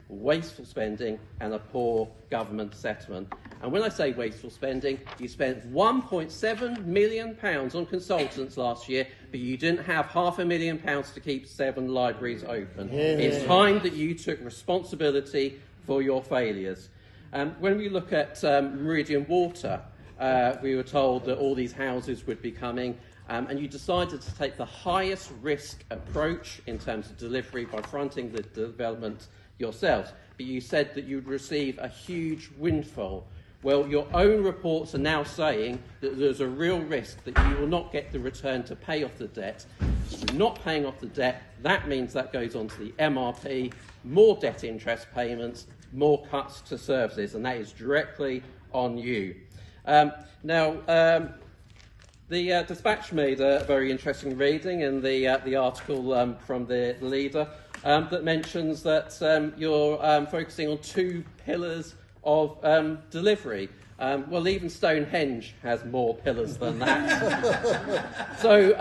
wasteful spending and a poor government settlement. And when I say wasteful spending, you spent £1.7 million on consultants last year, but you didn't have £500,000 to keep 7 libraries open. Yeah. It's time that you took responsibility for your failures. When we look at Meridian Water, we were told that all these houses would be coming, and you decided to take the highest risk approach in terms of delivery by fronting the development yourselves. But you said that you'd receive a huge windfall. Well, your own reports are now saying that there's a real risk that you will not get the return to pay off the debt. If you're not paying off the debt, that means that goes on to the MRP, more debt interest payments, more cuts to services, and that is directly on you. The Dispatch made a very interesting reading in the article from the Leader that mentions that you're focusing on 2 pillars of delivery. Well, even Stonehenge has more pillars than that. So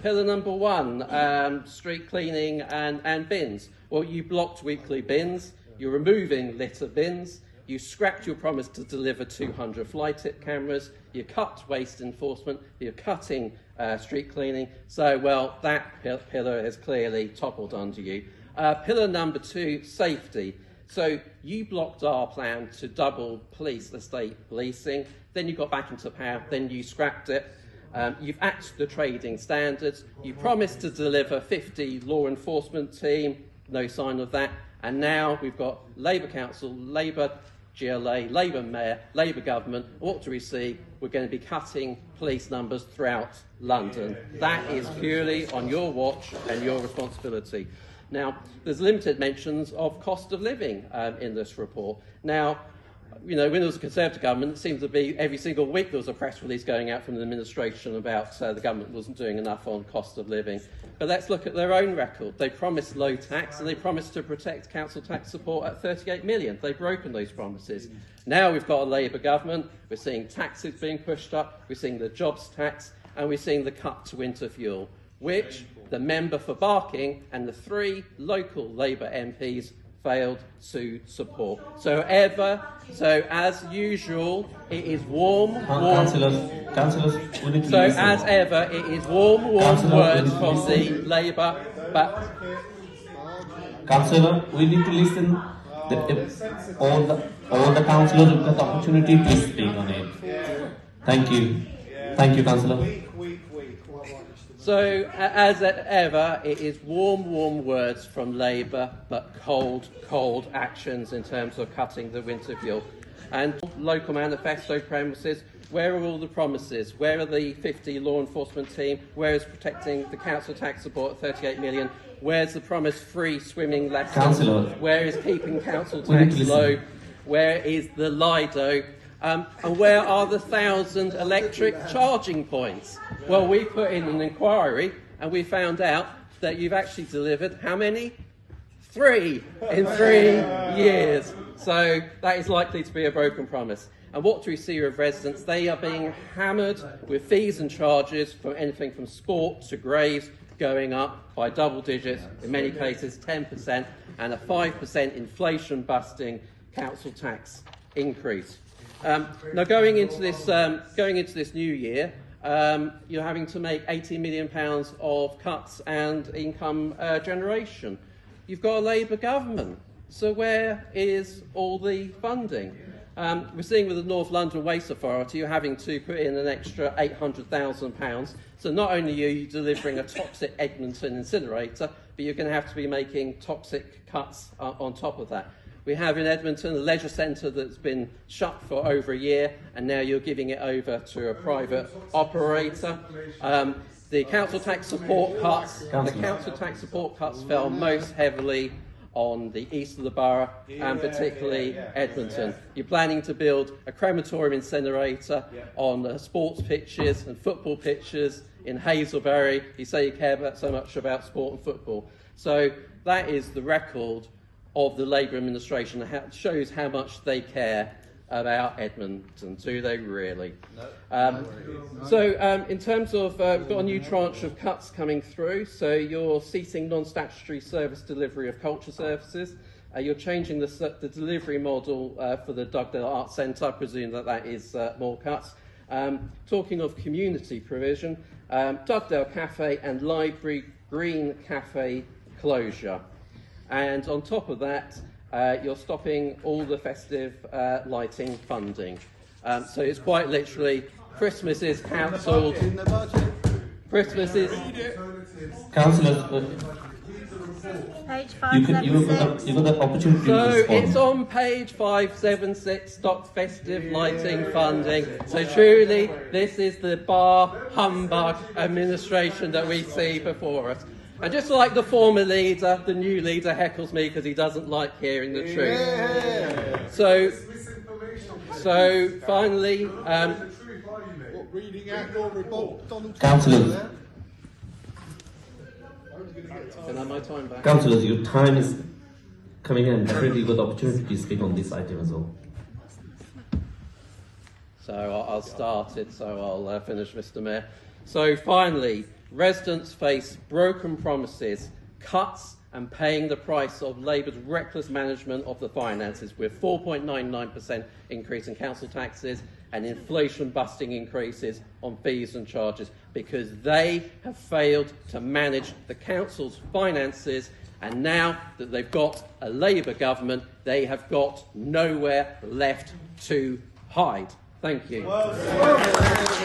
pillar number 1, street cleaning and bins. Well, you blocked weekly bins, you're removing litter bins, you scrapped your promise to deliver 200 fly tip cameras, you cut waste enforcement, you're cutting street cleaning. So, well, that pillar has clearly toppled under you. Pillar number 2, safety. So you blocked our plan to double police estate policing, then you got back into power, then you scrapped it. You've axed the trading standards, you promised to deliver 50 law enforcement team, no sign of that, and now we've got Labour Council, Labour GLA, Labour Mayor, Labour Government. What do we see? We're going to be cutting police numbers throughout London. That is purely on your watch and your responsibility. Now, there's limited mentions of cost of living in this report. Now, you know, when there was a Conservative government, it seemed to be every single week there was a press release going out from the administration about the government wasn't doing enough on cost of living. But let's look at their own record. They promised low tax and they promised to protect council tax support at 38 million. They've broken those promises. Now we've got a Labour government. We're seeing taxes being pushed up. We're seeing the jobs tax and we're seeing the cut to winter fuel, which the member for Barking and the 3 local Labour MPs failed to support. So as usual, it is warm. Councillors, so as ever, it is warm words from the Labour. But Councillor, we need to listen. All the councillors will get the opportunity to speak on it. Thank you, Councillor. So, as ever, it is warm words from Labour, but cold actions in terms of cutting the winter fuel. And local manifesto premises, where are all the promises? Where are the 50 law enforcement team? Where is protecting the council tax support at 38 million? Where's the promised free swimming lessons? Councillor. Where is keeping council tax low? Where is the Lido? And where are the 1,000 electric charging points? Well, we put in an inquiry and we found out that you've actually delivered how many? 3 in 3 years. So that is likely to be a broken promise. And what do we see with residents? They are being hammered with fees and charges for anything from sport to graves, going up by double digits, in many cases 10%, and a 5% inflation-busting council tax increase. Now, going into this new year, you're having to make £80 million of cuts and income generation. You've got a Labour government, so where is all the funding? We're seeing with the North London Waste Authority, you're having to put in an extra £800,000. So not only are you delivering a toxic Edmonton incinerator, but you're going to have to be making toxic cuts on top of that. We have in Edmonton a leisure centre that's been shut for over a year, and now you're giving it over to a private operator. The council tax support cuts fell most heavily on the east of the borough, and particularly Edmonton. You're planning to build a crematorium incinerator on sports pitches and football pitches in Hazelbury. You say you care so much about sport and football. So that is the record of the Labour administration. It shows how much they care about Edmonton. Do they really? No. In terms of, we've got a new tranche of cuts coming through. So you're ceasing non-statutory service delivery of culture services. You're changing the delivery model for the Dugdale Arts Centre. I presume that is more cuts. Talking of community provision, Dugdale Cafe and Library Green Cafe closure. And on top of that, you're stopping all the festive lighting funding. So it's quite literally, Christmas is cancelled. Christmas is... Councillors, Page you got the opportunity to So respond. it's on page 576, stop festive lighting funding. So truly, this is the bar humbug administration that we see before us. And just like the former leader, the new leader heckles me because he doesn't like hearing the truth. Yeah. So finally, Reading out your report, Donald Councillors, can I have my time back? councillors, your time is coming in. Definitely you got the opportunity to speak on this item as well. So I'll start it, so I'll finish, Mr. Mayor. So finally, residents face broken promises, cuts and paying the price of Labour's reckless management of the finances, with 4.99% increase in council taxes and inflation-busting increases on fees and charges, because they have failed to manage the council's finances, and now that they've got a Labour government, they have got nowhere left to hide. Thank you.